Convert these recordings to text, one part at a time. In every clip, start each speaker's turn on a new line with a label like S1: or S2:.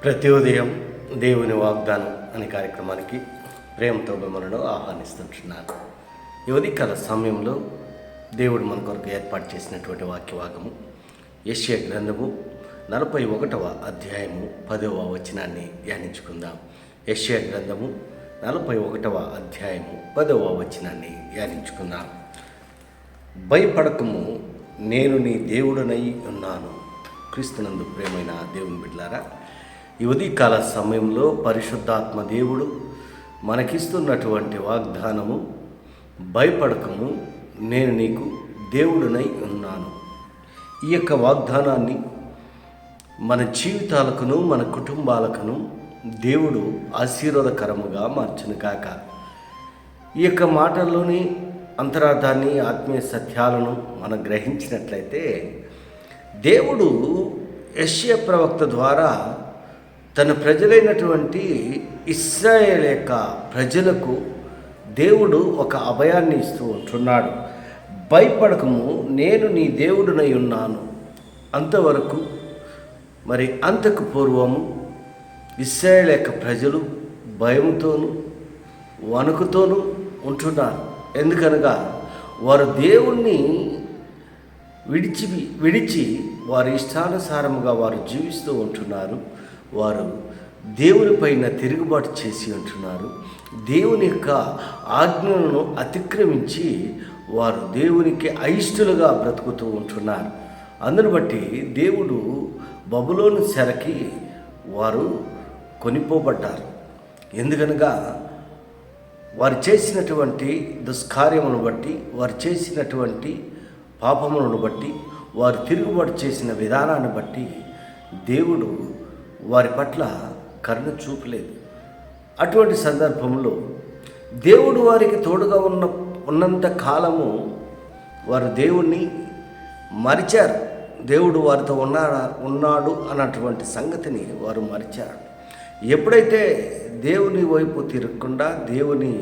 S1: ప్రతి ఉదయం దేవుని వాగ్దానం అనే కార్యక్రమానికి ప్రేమతో మిమ్మల్ని ఆహ్వానిస్తుంటున్నాను. ఈ ఉదయకాల సమయంలో దేవుడు మన కొరకు ఏర్పాటు చేసినటువంటి వాక్యభాగము యెషయా గ్రంథము 41వ అధ్యాయము 10వ వచనాన్ని ధ్యానించుకుందాం. యెషయా గ్రంథము 41వ అధ్యాయము 10వ వచనాన్ని ధ్యానించుకుందాం. భయపడకము, నేను నీ దేవుడనై ఉన్నాను. క్రీస్తునందు ప్రేమైన దేవుని బిడ్డలారా, ఈ ఉదయకాల సమయంలో పరిశుద్ధాత్మ దేవుడు మనకిస్తున్నటువంటి వాగ్దానము, భయపడకము, నేను నీకు దేవుడనై ఉన్నాను. ఈ యొక్క వాగ్దానాన్ని మన జీవితాలకును మన కుటుంబాలకును దేవుడు ఆశీర్వాదకరముగా మార్చును కాక. ఈ యొక్క మాటల్లోని అంతరార్థాన్ని, ఆత్మీయ సత్యాలను మనం గ్రహించినట్లయితే, దేవుడు యెషయా ప్రవక్త ద్వారా తన ప్రజలైనటువంటి ఇశ్రాయేల్ యొక్క ప్రజలకు దేవుడు ఒక అభయాన్ని ఇస్తూ ఉంటున్నాడు. భయపడకము, నేను నీ దేవుడినై ఉన్నాను. అంతవరకు అంతకు పూర్వము ఇశ్రాయేల్ యొక్క ప్రజలు భయంతోనూ వణుకుతోనూ ఉంటున్నారు. ఎందుకనగా వారు దేవుణ్ణి విడిచి వారి ఇష్టానుసారముగా వారు జీవిస్తూ ఉంటున్నారు. వారు దేవుని పైన తిరుగుబాటు చేసి ఉంటున్నారు. దేవుని యొక్క ఆజ్ఞలను అతిక్రమించి వారు దేవునికి అయిష్టులుగా బ్రతుకుతూ ఉంటున్నారు. అందును బట్టి దేవుడు బబులోను చెరకి వారు కొనిపోబడ్డారు. ఎందుకనగా వారు చేసినటువంటి దుష్కార్యములను బట్టి, వారు చేసినటువంటి పాపములను బట్టి, వారు తిరుగుబాటు చేసిన విధానాన్ని బట్టి దేవుడు వారి పట్ల కరుణ చూపలేదు. అటువంటి సందర్భంలో దేవుడు వారికి తోడుగా ఉన్నంత కాలము వారు దేవుణ్ణి మరిచారు. దేవుడు వారితో ఉన్నాడు అన్నటువంటి సంగతిని వారు మరిచారు. ఎప్పుడైతే దేవుని వైపు తిరగకుండా, దేవుని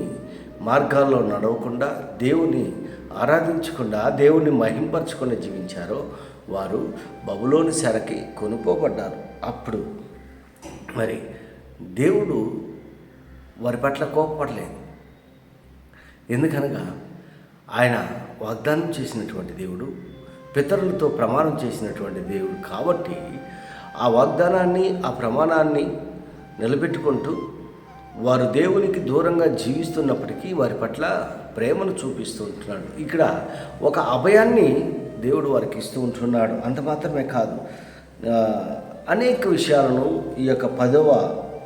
S1: మార్గాల్లో నడవకుండా, దేవుని ఆరాధించకుండా, దేవుని మహింపరచకుండా జీవించారో వారు బబులోను చెరకి కొనుక్కోబడ్డారు. అప్పుడు దేవుడు వారి పట్ల కోపపడలేదు. ఎందుకనగా ఆయన వాగ్దానం చేసినటువంటి దేవుడు, పితరులతో ప్రమాణం చేసినటువంటి దేవుడు కాబట్టి ఆ వాగ్దానాన్ని, ఆ ప్రమాణాన్ని నిలబెట్టుకుంటూ వారు దేవునికి దూరంగా జీవిస్తున్నప్పటికీ వారి పట్ల ప్రేమను చూపిస్తూ ఉంటున్నాడు. ఇక్కడ ఒక అభయాన్ని దేవుడు వారికి ఇస్తూ ఉంటున్నాడు. అంత మాత్రమే కాదు, అనేక విషయాలను ఈ యొక్క 10వ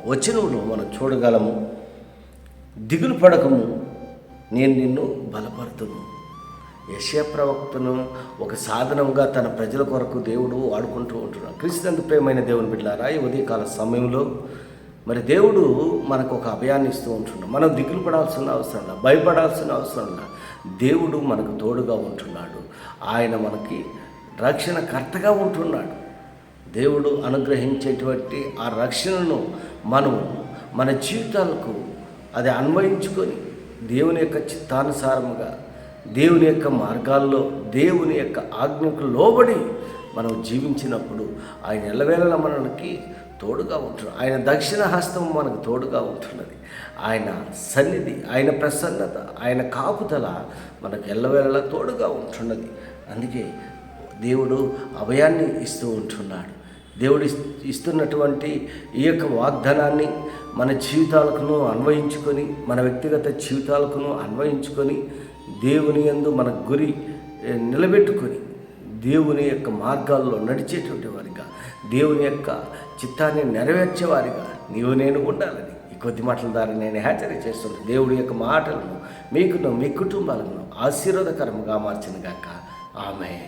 S1: వచనంలో మనం చూడగలము. దిగులు పడకము, నేను నిన్ను బలపరుతును. యెషయా ప్రవక్తను ఒక సాధనంగా తన ప్రజల కొరకు దేవుడు వాడుకుంటూ ఉంటున్నాడు. క్రీస్తునందు ప్రేమైన దేవుని బిడ్డలారా, ఈ ఉదయకాల సమయంలో దేవుడు మనకు ఒక అభయాన్ని ఇస్తూ ఉంటున్నాడు. మనం దిగులు పడాల్సిన అవసరం లేదు, భయపడాల్సిన అవసరం లేదు. దేవుడు మనకు తోడుగా ఉంటున్నాడు. ఆయన మనకి రక్షణకర్తగా ఉంటున్నాడు. దేవుడు అనుగ్రహించేటువంటి ఆ రక్షణను మనం మన జీవితాలకు అది అన్వయించుకొని దేవుని యొక్క చిత్తానుసారముగా, దేవుని యొక్క మార్గాల్లో, దేవుని యొక్క ఆజ్ఞకు లోబడి మనం జీవించినప్పుడు ఆయన ఎల్లవేళలా మనకి తోడుగా ఉంటున్నాడు. ఆయన దక్షిణ హస్తం మనకు తోడుగా ఉంటున్నది. ఆయన సన్నిధి, ఆయన ప్రసన్నత, ఆయన కాపుదల మనకు ఎల్లవేళలా తోడుగా ఉంటున్నది. అందుకే దేవుడు అభయాన్ని ఇస్తూ ఉంటున్నాడు. దేవుడు ఇస్తున్నటువంటి ఈ యొక్క వాగ్దానాన్ని మన జీవితాలకును అన్వయించుకొని, మన వ్యక్తిగత జీవితాలకును అన్వయించుకొని, దేవుని యందు మన గురి నిలబెట్టుకొని, దేవుని యొక్క మార్గాల్లో నడిచేటువంటి వారిగా, దేవుని యొక్క చిత్తాన్ని నెరవేర్చేవారిగా నీవు నేను ఉండాలని ఈ కొద్ది మాటల ద్వారా నేను హెచ్చరిక చేస్తున్నాను. దేవుడి యొక్క మాటలను మీకును, మీ కుటుంబాలను ఆశీర్వాదకరంగా మార్చిన గాక. ఆమేన్.